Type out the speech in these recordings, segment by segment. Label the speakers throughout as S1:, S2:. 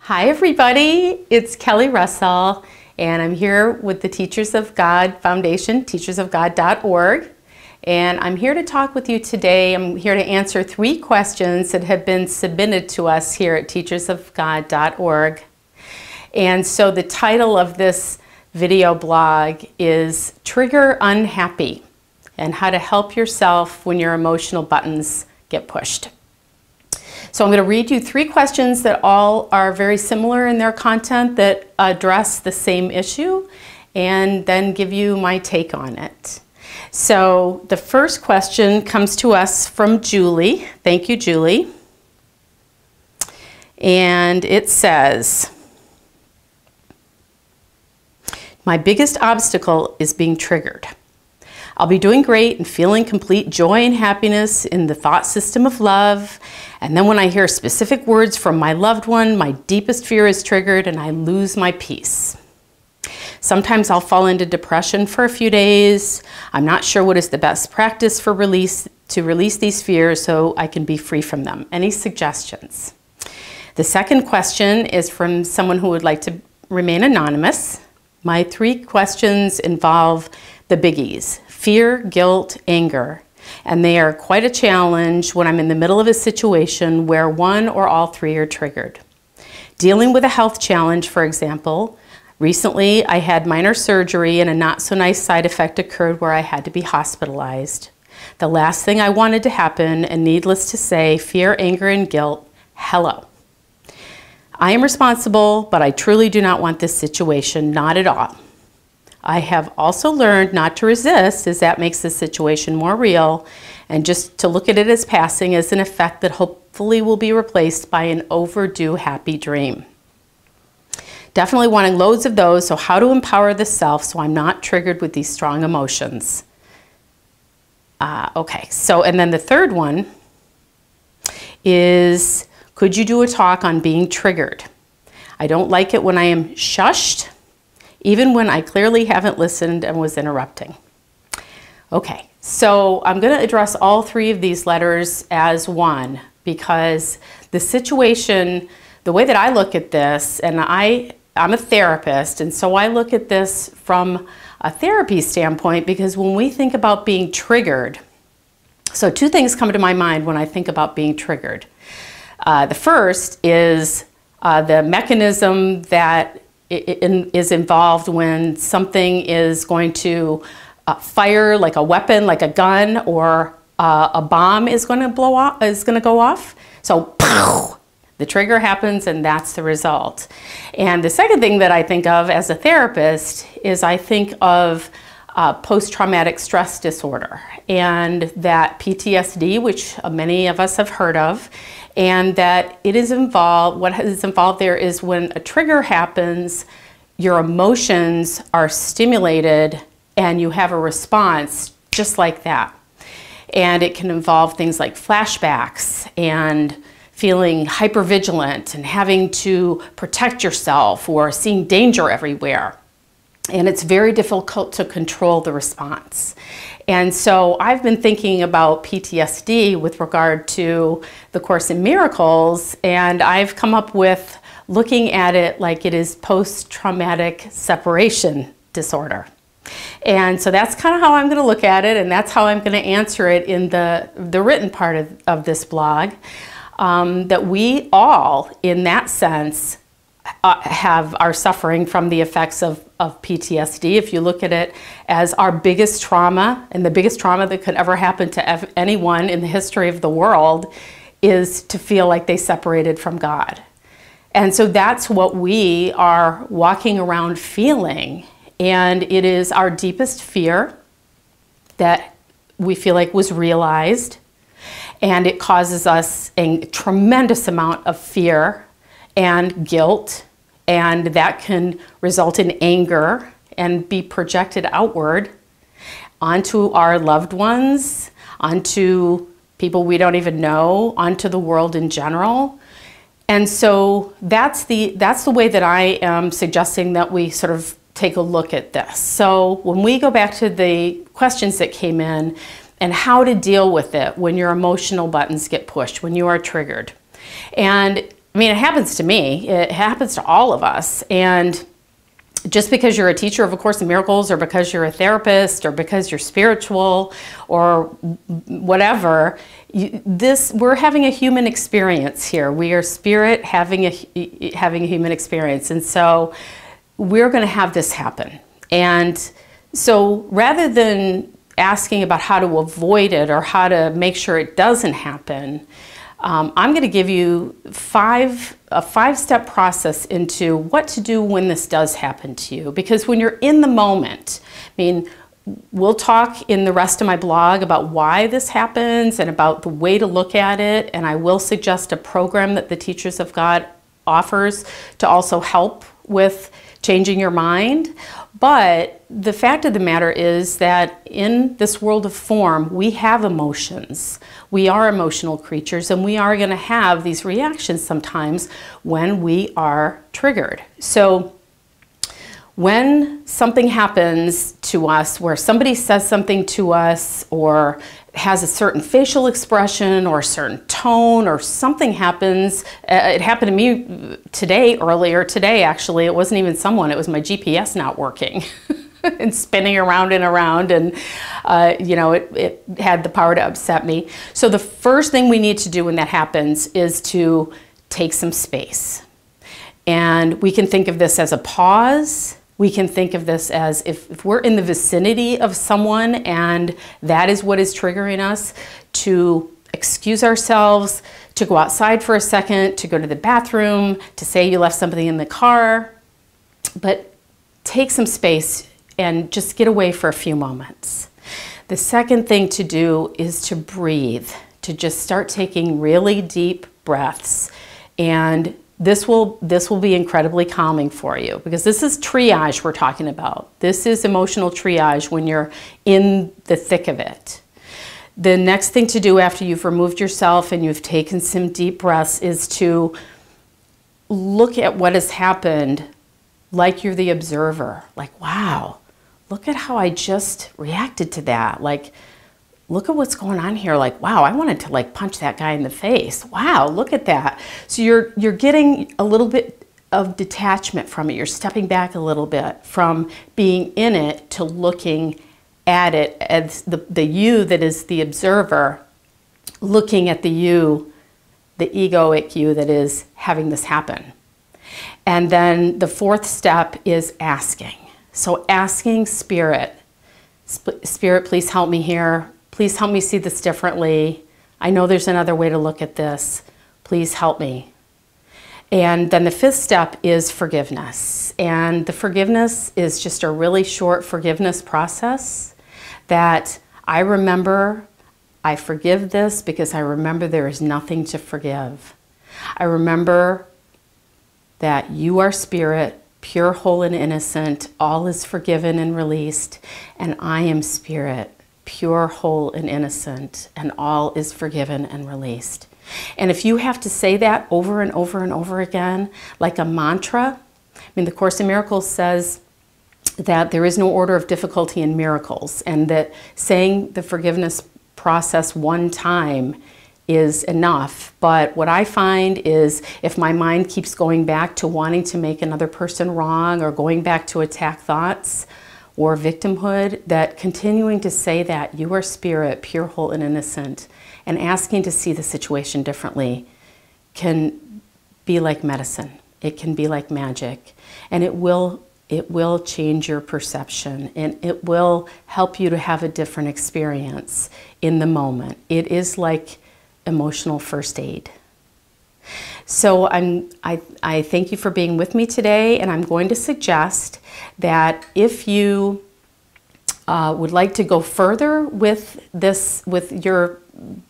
S1: Hi everybody, it's Kelly Russell and I'm here with the Teachers of God Foundation, teachersofgod.org, and I'm here to talk with you today. I'm here to answer 3 questions that have been submitted to us here at teachersofgod.org. And so the title of this video blog is Trigger Unhappy and how to help yourself when your emotional buttons get pushed. So I'm going to read you 3 questions that all are very similar in their content that address the same issue and then give you my take on it. So the first question comes to us from Julie. Thank you, Julie. And it says, my biggest obstacle is being triggered. I'll be doing great and feeling complete joy and happiness in the thought system of love. And then when I hear specific words from my loved one, my deepest fear is triggered and I lose my peace. Sometimes I'll fall into depression for a few days. I'm not sure what is the best practice for to release these fears so I can be free from them. Any suggestions? The second question is from someone who would like to remain anonymous. My 3 questions involve the biggies: fear, guilt, anger. And they are quite a challenge when I'm in the middle of a situation where one or all 3 are triggered. Dealing with a health challenge, for example, recently I had minor surgery and a not so nice side effect occurred where I had to be hospitalized. The last thing I wanted to happen, and needless to say, fear, anger, and guilt, hello. I am responsible, but I truly do not want this situation, not at all. I have also learned not to resist, as that makes the situation more real, and just to look at it as passing as an effect that hopefully will be replaced by an overdue happy dream. Definitely wanting loads of those, so how to empower the self so I'm not triggered with these strong emotions. Okay, so and then the third one is, could you do a talk on being triggered? I don't like it when I am shushed, even when I clearly haven't listened and was interrupting. Okay, so I'm going to address all 3 of these letters as one because the situation, the way that I look at this, and I'm a therapist, and so I look at this from a therapy standpoint because when we think about being triggered, so 2 things come to my mind when I think about being triggered. The first is the mechanism that is involved when something is going to fire, like a weapon, like a gun, or a bomb is going to go off. So pow, the trigger happens and that's the result. And the second thing that I think of as a therapist is I think of post-traumatic stress disorder and that PTSD, which many of us have heard of, and that it is involved, what is involved there is when a trigger happens, your emotions are stimulated and you have a response just like that. And it can involve things like flashbacks and feeling hypervigilant and having to protect yourself or seeing danger everywhere. And it's very difficult to control the response. And so I've been thinking about PTSD with regard to the Course in Miracles, and I've come up with looking at it like it is post-traumatic separation disorder. And so that's kind of how I'm going to look at it, and that's how I'm going to answer it in the written part of this blog, that we all, in that sense, are suffering from the effects of PTSD. If you look at it as our biggest trauma, and the biggest trauma that could ever happen to anyone in the history of the world is to feel like they separated from God. And so that's what we are walking around feeling. And it is our deepest fear that we feel like was realized. And it causes us a tremendous amount of fear and guilt, and that can result in anger and be projected outward onto our loved ones, onto people we don't even know, onto the world in general. And so that's the way that I am suggesting that we sort of take a look at this. So when we go back to the questions that came in and how to deal with it when your emotional buttons get pushed, when you are triggered. And I mean, it happens to me. It happens to all of us. And just because you're a teacher of A Course in Miracles, or because you're a therapist, or because you're spiritual, or whatever, we're having a human experience here. We are spirit having a human experience. And so we're going to have this happen. And so rather than asking about how to avoid it or how to make sure it doesn't happen, I'm going to give you a five-step process into what to do when this does happen to you. Because when you're in the moment, I mean, we'll talk in the rest of my blog about why this happens and about the way to look at it. And I will suggest a program that the Teachers of God offers to also help with changing your mind. But the fact of the matter is that in this world of form, we have emotions. We are emotional creatures, and we are going to have these reactions sometimes when we are triggered. So when something happens to us, where somebody says something to us, or has a certain facial expression or a certain tone, or something happens, it happened to me earlier today actually. It wasn't even someone, it was my GPS not working and spinning around and around, and it had the power to upset me. So the first thing we need to do when that happens is to take some space. And we can think of this as a pause. We can think of this as if we're in the vicinity of someone and that is what is triggering us, to excuse ourselves, to go outside for a second, to go to the bathroom, to say you left something in the car, but take some space and just get away for a few moments. The second thing to do is to breathe, to just start taking really deep breaths. And this will be incredibly calming for you, because this is triage we're talking about. This is emotional triage when you're in the thick of it. The next thing to do after you've removed yourself and you've taken some deep breaths is to look at what has happened like you're the observer. Like, wow, look at how I just reacted to that. Like, look at what's going on here. Like, wow, I wanted to like punch that guy in the face. Wow, look at that. So you're getting a little bit of detachment from it. You're stepping back a little bit from being in it to looking at it as the you that is the observer, looking at the you, the egoic you that is having this happen. And then the fourth step is asking. So asking Spirit, Spirit, please help me here. Please help me see this differently. I know there's another way to look at this. Please help me. And then the fifth step is forgiveness. And the forgiveness is just a really short forgiveness process that I remember. I forgive this because I remember there is nothing to forgive. I remember that you are spirit, pure, whole, and innocent. All is forgiven and released. And I am spirit, pure, whole, and innocent, and all is forgiven and released. And if you have to say that over and over and over again, like a mantra, I mean, the Course in Miracles says that there is no order of difficulty in miracles, and that saying the forgiveness process one time is enough. But what I find is if my mind keeps going back to wanting to make another person wrong, or going back to attack thoughts, or victimhood, that continuing to say that you are spirit, pure, whole, and innocent, and asking to see the situation differently can be like medicine. It can be like magic, and it will change your perception, and it will help you to have a different experience in the moment. It is like emotional first aid. So I thank you for being with me today, and I'm going to suggest that if you would like to go further with this, with your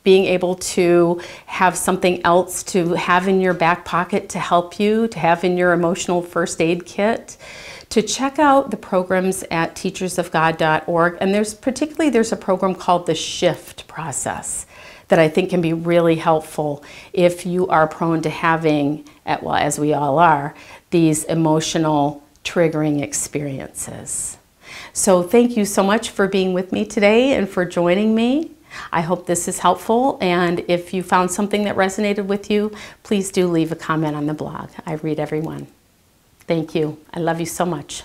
S1: being able to have something else to have in your back pocket to help you, to have in your emotional first aid kit, to check out the programs at teachersofgod.org. And there's a program called the Shift Process that I think can be really helpful if you are prone to having, well, as we all are, these emotional triggering experiences. So thank you so much for being with me today and for joining me. I hope this is helpful, and if you found something that resonated with you, please do leave a comment on the blog. I read everyone. Thank you. I love you so much.